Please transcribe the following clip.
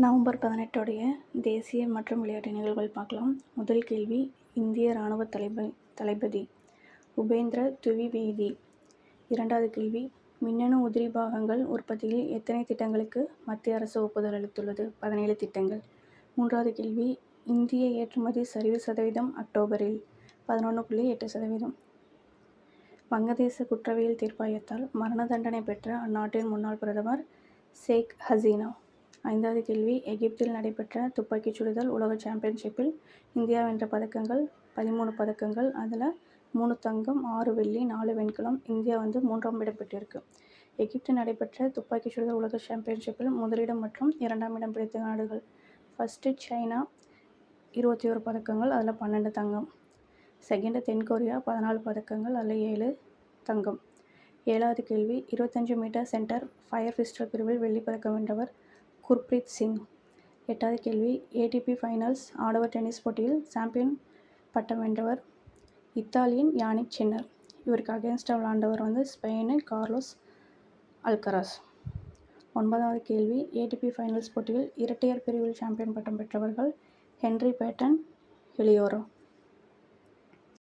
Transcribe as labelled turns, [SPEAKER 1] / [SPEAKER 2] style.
[SPEAKER 1] November 18 தேசிய மற்றும் விளையாட்டு நிகழ்வுகள் பார்க்கலாம். முதல் கேள்வி, இந்திய இராணுவ தளபதி உபேந்திர துவிவேதி. இரண்டாவது கேள்வி, மின்னணு உதிரி பாகங்கள் உற்பத்தியில் எத்தனை திட்டங்களுக்கு மத்திய அரசு ஒப்புதல் அளித்துள்ளது? 17 திட்டங்கள். மூன்றாவது கேள்வி, இந்திய ஏற்றுமதி சரிவு சதவீதம் அக்டோபரில் 11.8%. வங்கதேச குற்றவியல் தீர்ப்பாயத்தால் மரண தண்டனை பெற்ற அந்நாட்டின் முன்னாள் பிரதமர் ஷேக் ஹசீனா. ஐந்தாவது கேள்வி, எகிப்தில் நடைபெற்ற துப்பாக்கிச் சுடுதல் உலக சாம்பியன்ஷிப்பில் இந்தியா வென்ற பதக்கங்கள் 13 பதக்கங்கள். அதில் 3 தங்கம், 6 வெள்ளி, 4 வெண்கலம். இந்தியா 3ஆம் இடம் பெற்றிருக்கு. எகிப்தில் நடைபெற்ற துப்பாக்கிச் சுடுதல் உலக சாம்பியன்ஷிப்பில் முதலிடம் மற்றும் 2ஆம் இடம் பிடித்த நாடுகள். ஃபர்ஸ்ட்டு சைனா 21 பதக்கங்கள், அதில் 12 தங்கம். செகண்டு தென்கொரியா 14 பதக்கங்கள், அதில் 7 தங்கம். ஏழாவது கேள்வி, 25 மீட்டர் சென்டர் ஃபயர் பிஸ்டல் பிரிவில் வெள்ளிப்பதக்கம் வென்றவர் குர்ப்ரீத் சிங். எட்டாவது கேள்வி, ஏடிபி ஃபைனல்ஸ் ஆடவர் டென்னிஸ் போட்டியில் சாம்பியன் பட்டம் வென்றவர் இத்தாலியின் யானிக் சின்னர். இவருக்கு அகேன்ஸ்டாக விளையாண்டவர் ஸ்பெயின் கார்லோஸ் அல்கராஸ். ஒன்பதாவது கேள்வி, ஏடிபி ஃபைனல்ஸ் போட்டியில் இரட்டையர் பிரிவில் சாம்பியன் பட்டம் பெற்றவர்கள் ஹென்றி பேட்டன், ஹெலியோரோ.